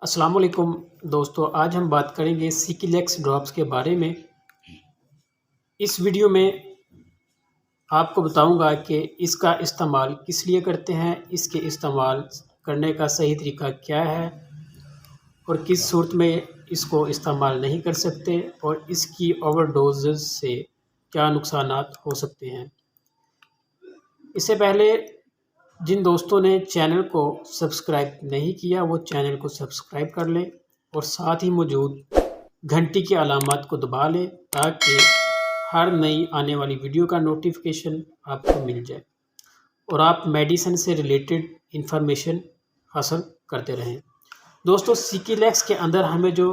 अस्सलाम वालेकुम दोस्तों, आज हम बात करेंगे सिकिलेक्स ड्रॉप्स के बारे में। इस वीडियो में आपको बताऊंगा कि इसका इस्तेमाल किस लिए करते हैं, इसके इस्तेमाल करने का सही तरीका क्या है और किस सूरत में इसको इस्तेमाल नहीं कर सकते और इसकी ओवरडोजेस से क्या नुकसानात हो सकते हैं। इससे पहले जिन दोस्तों ने चैनल को सब्सक्राइब नहीं किया वो चैनल को सब्सक्राइब कर लें और साथ ही मौजूद घंटी की अलामत को दबा लें ताकि हर नई आने वाली वीडियो का नोटिफिकेशन आपको मिल जाए और आप मेडिसिन से रिलेटेड इंफॉर्मेशन हासिल करते रहें। दोस्तों, सिकिलेक्स के अंदर हमें जो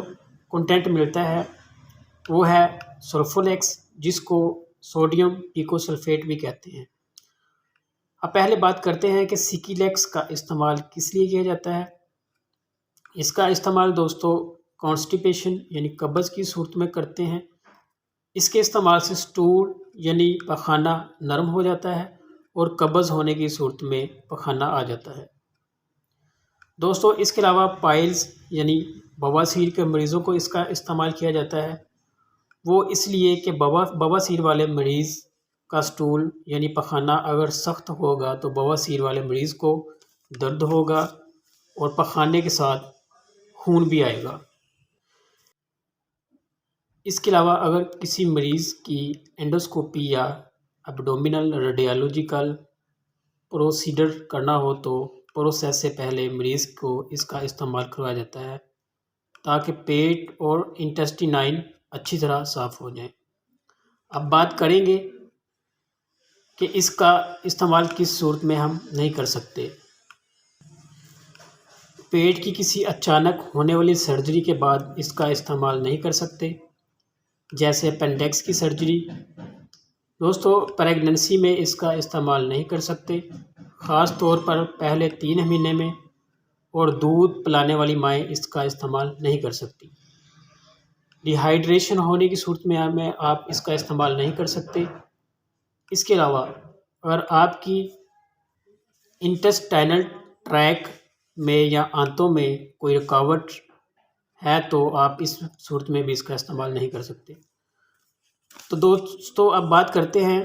कंटेंट मिलता है वो है सल्फोलेक्स, जिसको सोडियम टिकोसल्फेट भी कहते हैं। अब पहले बात करते हैं कि सिकिलेक्स का इस्तेमाल किस लिए किया जाता है। इसका इस्तेमाल दोस्तों कॉन्स्टिपेशन यानी कब्ज़ की सूरत में करते हैं। इसके इस्तेमाल से स्टूल यानी पखाना नरम हो जाता है और कब्ज़ होने की सूरत में पखाना आ जाता है। दोस्तों, इसके अलावा पाइल्स यानी बवासीर के मरीज़ों को इसका इस्तेमाल किया जाता है। वो इसलिए कि बवासीर वाले मरीज़ का स्टूल यानी पखाना अगर सख्त होगा तो बवासीर वाले मरीज़ को दर्द होगा और पखाने के साथ खून भी आएगा। इसके अलावा अगर किसी मरीज़ की एंडोस्कोपी या एब्डोमिनल रेडियोलॉजिकल प्रोसीजर करना हो तो प्रोसेस से पहले मरीज़ को इसका इस्तेमाल करवाया जाता है ताकि पेट और इंटेस्टाइन अच्छी तरह साफ़ हो जाए। अब बात करेंगे कि इसका इस्तेमाल किस सूरत में हम नहीं कर सकते। पेट की किसी अचानक होने वाली सर्जरी के बाद इसका इस्तेमाल नहीं कर सकते, जैसे अपेंडिक्स की सर्जरी। दोस्तों, प्रेगनेंसी में इसका इस्तेमाल नहीं कर सकते, ख़ास तौर पर पहले 3 महीने में, और दूध पिलाने वाली माएँ इसका इस्तेमाल नहीं कर सकती। डिहाइड्रेशन होने की सूरत में आप इसका इस्तेमाल नहीं कर सकते। इसके अलावा अगर आपकी इंटेस्टाइनल ट्रैक में या आंतों में कोई रुकावट है तो आप इस सूरत में भी इसका इस्तेमाल नहीं कर सकते। तो दोस्तों, अब बात करते हैं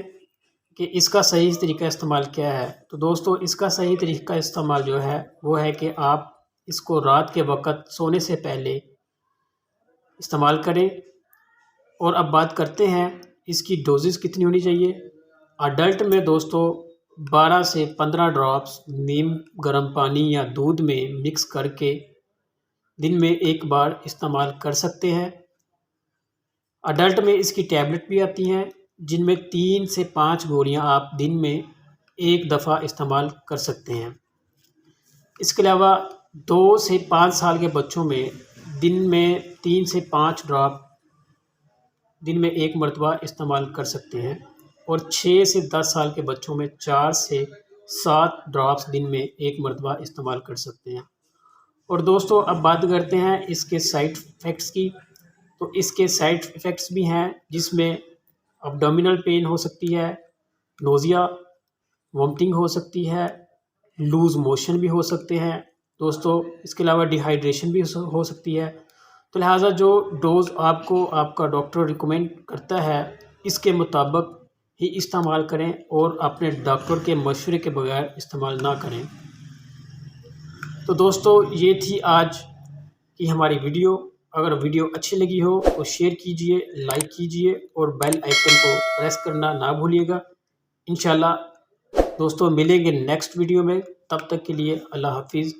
कि इसका सही तरीका इस्तेमाल क्या है। तो दोस्तों, इसका सही तरीका इस्तेमाल जो है वो है कि आप इसको रात के वक़्त सोने से पहले इस्तेमाल करें। और अब बात करते हैं इसकी डोजेस कितनी होनी चाहिए। अडल्ट में दोस्तों 12 से 15 ड्रॉप्स नीम गर्म पानी या दूध में मिक्स करके दिन में एक बार इस्तेमाल कर सकते हैं। अडल्ट में इसकी टैबलेट भी आती हैं जिनमें 3 से 5 गोलियां आप दिन में एक दफ़ा इस्तेमाल कर सकते हैं। इसके अलावा 2 से 5 साल के बच्चों में दिन में 3 से 5 ड्रॉप दिन में एक मरतबा इस्तेमाल कर सकते हैं और 6 से 10 साल के बच्चों में 4 से 7 ड्रॉप्स दिन में एक मरतबा इस्तेमाल कर सकते हैं। और दोस्तों, अब बात करते हैं इसके साइड इफ़ेक्ट्स की। तो इसके साइड इफ़ेक्ट्स भी हैं जिसमें एब्डोमिनल पेन हो सकती है, नोज़िया, वॉमिटिंग हो सकती है, लूज़ मोशन भी हो सकते हैं। दोस्तों, इसके अलावा डिहाइड्रेशन भी हो सकती है। तो लिहाजा जो डोज़ आपको आपका डॉक्टर रिकमेंड करता है इसके मुताबिक ही इस्तेमाल करें और अपने डॉक्टर के मशवरे के बगैर इस्तेमाल ना करें। तो दोस्तों, ये थी आज की हमारी वीडियो। अगर वीडियो अच्छी लगी हो तो शेयर कीजिए, लाइक कीजिए और बेल आइकन को प्रेस करना ना भूलिएगा। इंशाल्लाह दोस्तों मिलेंगे नेक्स्ट वीडियो में, तब तक के लिए अल्लाह हाफिज़।